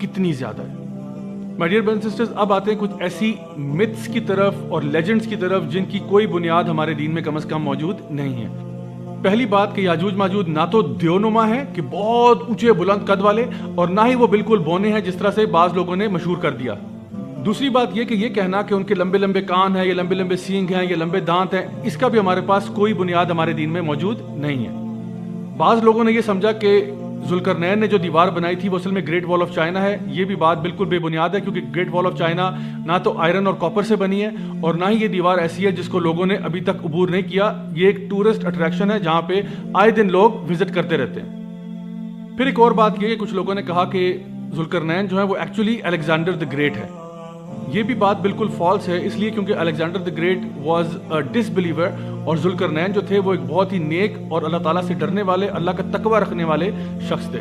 کتنی زیادہ ہے۔ مائی ڈیئر برادرز اینڈ سسٹرز، اب آتے ہیں کچھ ایسی متس کی طرف اور لیجنڈز کی طرف جن کی کوئی بنیاد ہمارے دین میں کم از کم موجود نہیں ہے۔ پہلی بات کہ یاجوج ماجوج نہ تو دیونما ہے کہ بہت اونچے بلند قد والے، اور نہ ہی وہ بالکل بونے ہیں جس طرح سے بعض لوگوں نے مشہور کر دیا۔ دوسری بات یہ کہ یہ کہنا کہ ان کے لمبے لمبے کان ہیں یا لمبے لمبے سینگ ہیں یا لمبے دانت ہیں، اس کا بھی ہمارے پاس کوئی بنیاد ہمارے دین میں موجود نہیں ہے۔ بعض لوگوں نے یہ سمجھا کہ ذوالقرنین نے جو دیوار بنائی تھی وہ اصل میں گریٹ وال آف چائنا ہے۔ یہ بھی بات بالکل بے بنیاد ہے، کیونکہ گریٹ وال آف چائنا نہ تو آئرن اور کاپر سے بنی ہے، اور نہ ہی یہ دیوار ایسی ہے جس کو لوگوں نے ابھی تک عبور نہیں کیا۔ یہ ایک ٹورسٹ اٹریکشن ہے جہاں پہ آئے دن لوگ وزٹ کرتے رہتے ہیں۔ پھر ایک اور بات یہ کہ کچھ لوگوں نے کہا کہ ذوالقرنین جو ہے وہ ایکچولی الیگزینڈر دی گریٹ ہے۔ یہ بھی بات بالکل فالس ہے، اس لیے کیونکہ Alexander the great was a disbeliever, اور ذوالقرنین جو تھے وہ ایک بہت ہی نیک اور اللہ تعالیٰ سے ڈرنے والے، اللہ کا تقوی رکھنے والے شخص تھے۔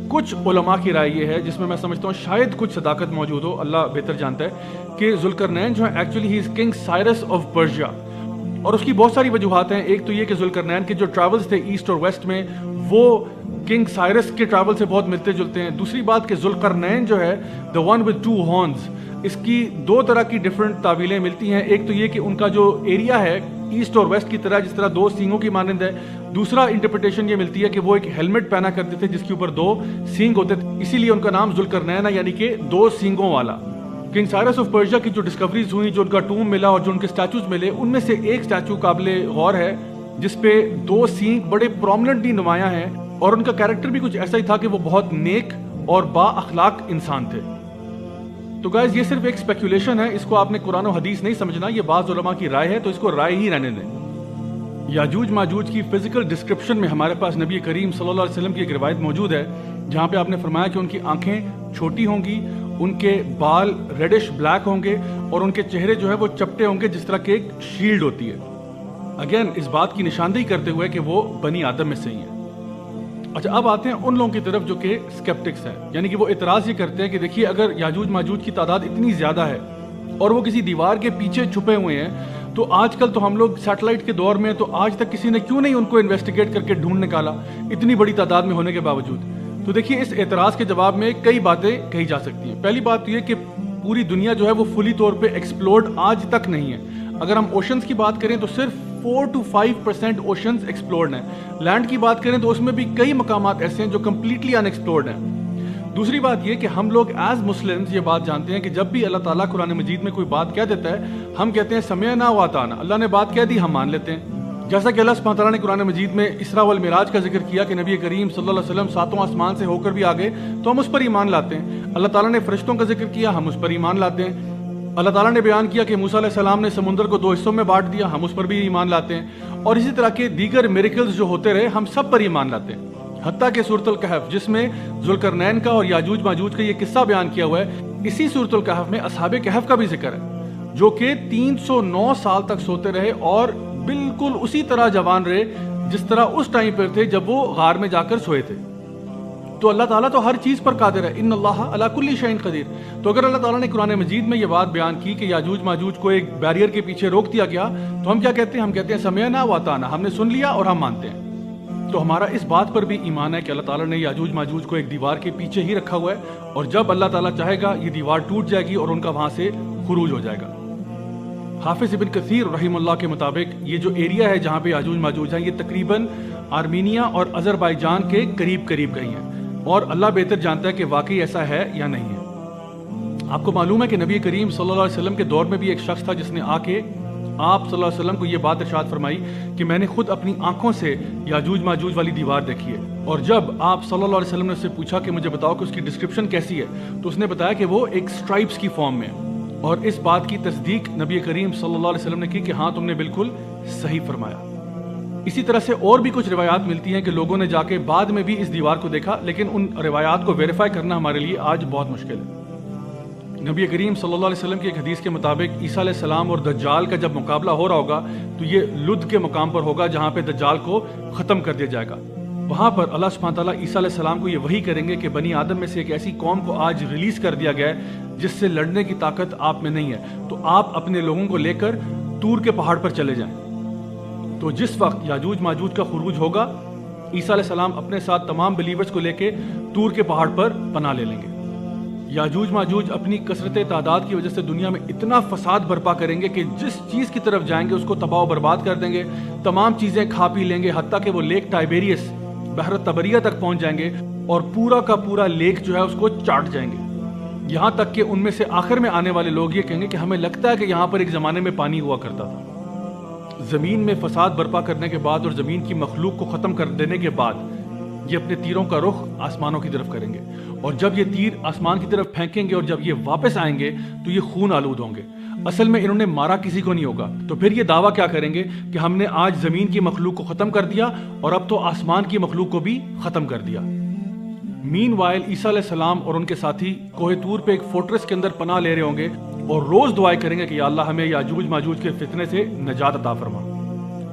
کچھ علماء کی رائے یہ ہے، جس میں سمجھتا ہوں شاید کچھ صداقت موجود ہو، اللہ بہتر جانتا ہے، کہ ذوالقرنین جو ہے actually he is king Cyrus of Persia, اور اس کی بہت ساری وجوہات ہیں۔ ایک تو یہ کہ ذوالقرنین کے جو ٹریولز تھے ایسٹ اور ویسٹ میں وہ کنگ سائرس کے ٹریول سے بہت ملتے جلتے ہیں۔ دوسری بات کہ ذوالقرنین جو ہے the one with two horns، اس کی دو طرح کی ڈیفرنٹ تعویلیں ملتی ہیں۔ ایک تو یہ کہ ان کا جو ایریا ہے ایسٹ اور ویسٹ کی طرح، جس طرح دو سینگوں کی مانند ہے۔ دوسرا انٹرپریٹیشن یہ ملتی ہے کہ وہ ایک ہیلمٹ پہنا کرتے تھے جس کے اوپر دو سینگ ہوتے تھے، اسی لیے ان کا نام ذوالقرنین ہے، یعنی کہ دو سینگوں والا۔ کنگ سائرس آف پرشیا کی جو ڈسکوریز ہوئی، جو ان کا ٹوم ملا اور جو ان کے اسٹیچوز ملے، ان میں سے ایک اسٹیچو قابل غور ہے جس پہ دو سینگ بڑے پرومننٹلی نمایاں ہیں، اور ان کا کیریکٹر بھی کچھ ایسا ہی تھا کہ وہ بہت نیک اور با اخلاق انسان تھے۔ تو گائز یہ صرف ایک اسپیکولیشن ہے، اس کو آپ نے قرآن و حدیث نہیں سمجھنا، یہ بعض علماء کی رائے ہے، تو اس کو رائے ہی رہنے دیں۔ یاجوج ماجوج کی فزیکل ڈسکرپشن میں ہمارے پاس نبی کریم صلی اللہ علیہ وسلم کی ایک روایت موجود ہے، جہاں پہ آپ نے فرمایا کہ ان کی آنکھیں چھوٹی ہوں گی، ان کے بال ریڈش بلیک ہوں گے، اور ان کے چہرے جو ہے وہ چپٹے ہوں گے جس طرح کہ ایک شیلڈ ہوتی ہے۔ اگین اس بات کی نشاندہی کرتے ہوئے کہ وہ بنی آدم میں سے ہی ہیں۔ اچھا، اب آتے ہیں ان لوگوں کی طرف جو کہ اسکیپٹکس ہیں، یعنی کہ وہ اعتراض یہ کرتے ہیں کہ دیکھیے اگر یاجوج ماجوج کی تعداد اتنی زیادہ ہے اور وہ کسی دیوار کے پیچھے چھپے ہوئے ہیں، تو آج کل تو ہم لوگ سیٹلائٹ کے دور میں، تو آج تک کسی نے کیوں نہیں ان کو انویسٹیگیٹ کر کے ڈھونڈ نکالا اتنی بڑی تعداد میں ہونے کے باوجود؟ تو دیکھیے اس اعتراض کے جواب میں کئی باتیں کہی جا سکتی ہیں۔ پہلی بات یہ کہ پوری دنیا جو ہے وہ فلی طور پہ ایکسپلورڈ آج تک نہیں ہے۔ اگر ہم اوشنز کی بات کریں تو صرف 4 to 5% اوشنز ایکسپلورڈ ہیں۔ لینڈ کی بات کریں تو اس میں بھی کئی مقامات ایسے ہیں جو کمپلیٹلی ان ایکسپلورڈ ہیں۔ دوسری بات یہ کہ ہم لوگ ایز مسلمز یہ بات جانتے ہیں کہ جب بھی اللہ تعالیٰ قرآن مجید میں کوئی بات کہہ دیتا ہے، ہم کہتے ہیں سمعنا و اطعنا، اللہ نے بات کہہ دی ہم مان لیتے ہیں۔ جیسا کہ اللہ سبحانہ تعالیٰ نے قرآن مجید میں اسراء والمعراج کا ذکر کیا کہ نبی کریم صلی اللہ علیہ وسلم 7واں آسمان سے ہو کر بھی آگے، تو ہم اس پر ایمان لاتے ہیں۔ اللہ تعالیٰ نے فرشتوں کا ذکر کیا، ہم اس پر ایمان لاتے ہیں۔ اللہ تعالیٰ نے بیان کیا کہ موسیٰ علیہ السلام نے سمندر کو 2 حصوں میں بانٹ دیا، ہم اس پر بھی ایمان لاتے ہیں۔ اور اسی طرح کے دیگر میریکلز جو ہوتے رہے ہم سب پر ایمان لاتے ہیں، حتیٰ کہ سورۃ الکہف جس میں ذوالقرنین کا اور یاجوج ماجوج کا یہ قصہ بیان کیا ہوا ہے، اسی سورۃ الکہف میں اصحاب کہف کا بھی ذکر ہے، جو کہ 309 سال تک سوتے رہے اور بالکل اسی طرح جوان رہے جس طرح اس ٹائم پر تھے جب وہ غار میں جا کر سوئے تھے۔ تو اللہ تعالیٰ تو ہر چیز پر قادر ہے، ان اللہ علی کل شیء قدیر۔ تو اگر اللہ تعالیٰ نے قرآن مجید میں یہ بات بیان کی کہ یاجوج ماجوج کو ایک بیریئر کے پیچھے روک دیا گیا، تو ہم کیا کہتے ہیں؟ ہم کہتے ہیں سمعنا و اطعنا، ہم نے سن لیا اور ہم مانتے ہیں۔ تو ہمارا اس بات پر بھی ایمان ہے کہ اللہ تعالیٰ نے یاجوج ماجوج کو ایک دیوار کے پیچھے ہی رکھا ہوا ہے، اور جب اللہ تعالیٰ چاہے گا یہ دیوار ٹوٹ جائے گی اور ان کا وہاں سے خروج ہو جائے گا۔ حافظ ابن کثیر رحمہ اللہ کے مطابق یہ جو ایریا ہے جہاں پہ یاجوج ماجوج ہیں، یہ تقریباً آرمینیا اور آذربائیجان کے قریب قریب گئی ہیں، اور اللہ بہتر جانتا ہے کہ واقعی ایسا ہے یا نہیں ہے۔ آپ کو معلوم ہے کہ نبی کریم صلی اللہ علیہ وسلم کے دور میں بھی ایک شخص تھا جس نے آ کے آپ صلی اللہ علیہ وسلم کو یہ بات ارشاد فرمائی کہ میں نے خود اپنی آنکھوں سے یاجوج ماجوج والی دیوار دیکھی ہے۔ اور جب آپ صلی اللہ علیہ وسلم نے اس سے پوچھا کہ مجھے بتاؤ کہ اس کی ڈسکرپشن کیسی ہے، تو اس نے بتایا کہ وہ ایک سٹرائپس کی فارم میں ہے، اور اس بات کی تصدیق نبی کریم صلی اللہ علیہ وسلم نے کی کہ ہاں تم نے بالکل صحیح فرمایا۔ اسی طرح سے اور بھی کچھ روایات ملتی ہیں کہ لوگوں نے جا کے بعد میں بھی اس دیوار کو دیکھا، لیکن ان روایات کو ویریفائی کرنا ہمارے لیے آج بہت مشکل ہے۔ نبی کریم صلی اللہ علیہ وسلم کی ایک حدیث کے مطابق عیسیٰ علیہ السلام اور دجال کا جب مقابلہ ہو رہا ہوگا تو یہ لد کے مقام پر ہوگا جہاں پہ دجال کو ختم کر دیا جائے گا۔ وہاں پر اللہ سبحانہ تعالیٰ عیسیٰ علیہ السلام کو یہ وحی کریں گے کہ بنی آدم میں سے ایک ایسی قوم کو آج ریلیز کر دیا گیا ہے جس سے لڑنے کی طاقت آپ میں نہیں ہے، تو آپ اپنے لوگوں کو لے کر طور کے پہاڑ پر چلے جائیں۔ تو جس وقت یاجوج ماجوج کا خروج ہوگا عیسیٰ علیہ السلام اپنے ساتھ تمام بلیورز کو لے کے طور کے پہاڑ پر پناہ لے لیں گے۔ یاجوج ماجوج اپنی کثرت تعداد کی وجہ سے دنیا میں اتنا فساد برپا کریں گے کہ جس چیز کی طرف جائیں گے اس کو تباہ و برباد کر دیں گے، تمام چیزیں کھا پی لیں گے، حتیٰ کہ وہ لیک ٹائبیریس بحر تبریہ تک پہنچ جائیں گے اور پورا کا پورا لیک جو ہے اس کو چاٹ جائیں گے۔ یہاں تک کہ ان میں سے آخر میں آنے والے لوگ یہ کہیں گے کہ ہمیں لگتا ہے کہ یہاں پر ایک زمانے میں پانی ہوا کرتا تھا۔ زمین میں فساد برپا کرنے کے بعد اور زمین کی مخلوق کو ختم کر دینے کے بعد یہ اپنے تیروں کا رخ آسمانوں کی طرف کریں گے، اور جب یہ تیر آسمان کی طرف پھینکیں گے اور جب یہ واپس آئیں گے تو یہ خون آلود ہوں گے۔ اصل میں انہوں نے مارا کسی کو نہیں ہوگا، تو پھر یہ دعویٰ کیا کریں گے کہ ہم نے آج زمین کی مخلوق کو ختم کر دیا اور اب تو آسمان کی مخلوق کو بھی ختم کر دیا۔ مین وائل عیسیٰ علیہ السلام اور ان کے ساتھی کوہ طور پہ ایک فورٹریس کے اندر پناہ لے رہے ہوں گے اور روز دعائیں کریں گے کہ یا اللہ ہمیں یاجوج ماجوج کے فتنے سے نجات عطا فرما۔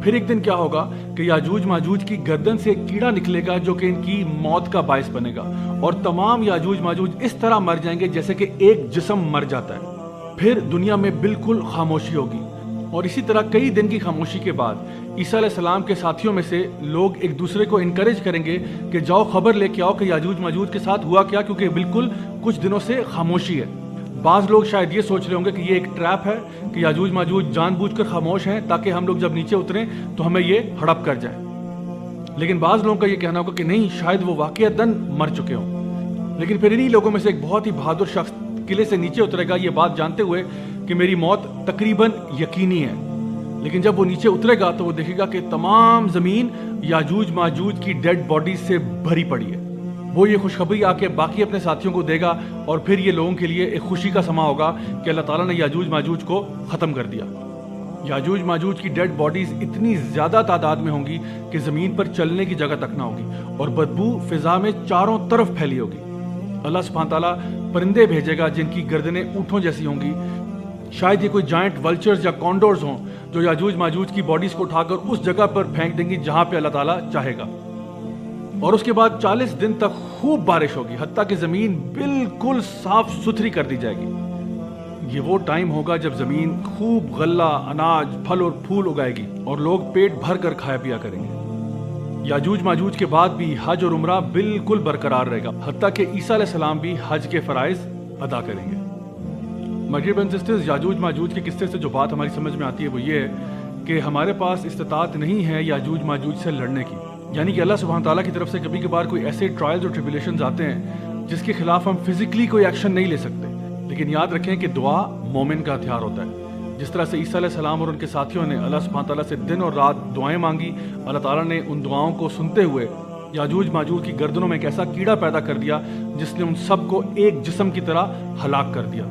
پھر ایک دن کیا ہوگا کہ یاجوج ماجوج کی گردن سے ایک کیڑا نکلے گا جو کہ ان کی موت کا باعث بنے گا، اور تمام یاجوج ماجوج اس طرح مر جائیں گے جیسے کہ ایک جسم مر جاتا ہے۔ پھر دنیا میں بالکل خاموشی ہوگی، اور اسی طرح کئی دن کی خاموشی کے بعد عیسیٰ علیہ السلام کے ساتھیوں میں سے لوگ ایک دوسرے کو انکریج کریں گے کہ جاؤ خبر لے کے آؤ کہ یاجوج ماجوج کے ساتھ ہوا کیا، کیونکہ بالکل کچھ دنوں سے خاموشی ہے۔ بعض لوگ شاید یہ سوچ رہے ہوں گے کہ یہ ایک ٹریپ ہے کہ یاجوج ماجوج جان بوجھ کر خاموش ہیں تاکہ ہم لوگ جب نیچے اتریں تو ہمیں یہ ہڑپ کر جائیں، لیکن بعض لوگوں کا یہ کہنا ہوگا کہ نہیں، شاید وہ واقعتاً مر چکے ہوں۔ لیکن پھر انہی لوگوں میں سے ایک بہت ہی بہادر شخص قلعے سے نیچے اترے گا یہ بات جانتے ہوئے کہ میری موت تقریباً یقینی ہے، لیکن جب وہ نیچے اترے گا تو وہ دیکھے گا کہ تمام زمین یاجوج ماجوج کی ڈیڈ باڈیز سے بھری پڑی ہے۔ وہ یہ خوشخبری آ کے باقی اپنے ساتھیوں کو دے گا، اور پھر یہ لوگوں کے لیے ایک خوشی کا سما ہوگا کہ اللہ تعالیٰ نے یاجوج ماجوج کو ختم کر دیا۔ یاجوج ماجوج کی ڈیڈ باڈیز اتنی زیادہ تعداد میں ہوں گی کہ زمین پر چلنے کی جگہ تک نہ ہوگی، اور بدبو فضا میں چاروں طرف پھیلی ہوگی۔ اللہ سبحانہ تعالیٰ پرندے بھیجے گا جن کی گردنیں اونٹوں جیسی ہوں گی، شاید یہ کوئی جائنٹ ولچرز یا کونڈورز ہوں جو یاجوج ماجوج کی باڈیز کو اٹھا کر اس جگہ پر پھینک دیں گی جہاں پہ اللہ تعالیٰ چاہے گا، اور اس کے بعد 40 دن تک خوب بارش ہوگی حتیٰ کہ زمین بالکل صاف ستھری کر دی جائے گی۔ یہ وہ ٹائم ہوگا جب زمین خوب غلہ، اناج، پھل اور پھول اگائے گی اور لوگ پیٹ بھر کر کھایا پیا کریں گے۔ یاجوج ماجوج کے بعد بھی حج اور عمرہ بالکل برقرار رہے گا، حتیٰ کہ عیسیٰ علیہ السلام بھی حج کے فرائض ادا کریں گے۔ My dear brothers and sisters, یاجوج ماجوج کے قصے سے جو بات ہماری سمجھ میں آتی ہے وہ یہ ہے کہ ہمارے پاس استطاعت نہیں ہے یاجوج ماجوج سے لڑنے کی، یعنی کہ اللہ سبحانہ تعالیٰ کی طرف سے کبھی کبھار کوئی ایسے ٹرائلز اور ٹریبولیشنز آتے ہیں جس کے خلاف ہم فزیکلی کوئی ایکشن نہیں لے سکتے، لیکن یاد رکھیں کہ دعا مومن کا ہتھیار ہوتا ہے۔ جس طرح سے عیسیٰ علیہ السلام اور ان کے ساتھیوں نے اللہ سبحانہ تعالیٰ سے دن اور رات دعائیں مانگی، اللہ تعالیٰ نے ان دعاؤں کو سنتے ہوئے یاجوج ماجوج کی گردنوں میں ایک ایسا کیڑا پیدا کر دیا جس نے ان سب کو ایک جسم کی طرح ہلاک کر دیا۔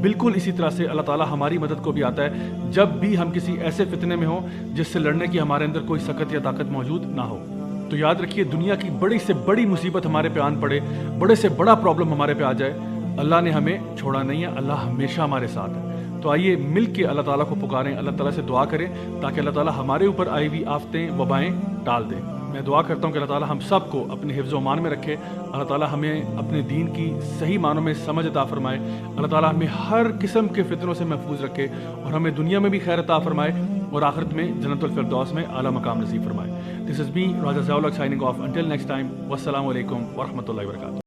بالکل اسی طرح سے اللہ تعالیٰ ہماری مدد کو بھی آتا ہے جب بھی ہم کسی ایسے فتنے میں ہوں جس سے لڑنے کی ہمارے اندر کوئی سکت یا طاقت موجود نہ ہو۔ تو یاد رکھیے، دنیا کی بڑی سے بڑی مصیبت ہمارے پہ آن پڑے، بڑے سے بڑا پرابلم ہمارے پہ آ جائے، اللہ نے ہمیں چھوڑا نہیں ہے، اللہ ہمیشہ ہمارے ساتھ ہے۔ تو آئیے مل کے اللہ تعالیٰ کو پکاریں، اللہ تعالیٰ سے دعا کریں تاکہ اللہ تعالیٰ ہمارے اوپر آئی ہوئی آفتیں، وبائیں ٹال دیں۔ میں دعا کرتا ہوں کہ اللہ تعالیٰ ہم سب کو اپنے حفظ و امان میں رکھے، اللہ تعالیٰ ہمیں اپنے دین کی صحیح معنوں میں سمجھ عطا فرمائے، اللہ تعالیٰ ہمیں ہر قسم کے فتنوں سے محفوظ رکھے اور ہمیں دنیا میں بھی خیر عطا فرمائے اور آخرت میں جنت الفردوس میں اعلیٰ مقام نصیب فرمائے۔ This is me, Raja Zaulak, signing off. Until next time, wassalamu alaikum wa rahmatullahi wa barakatuh.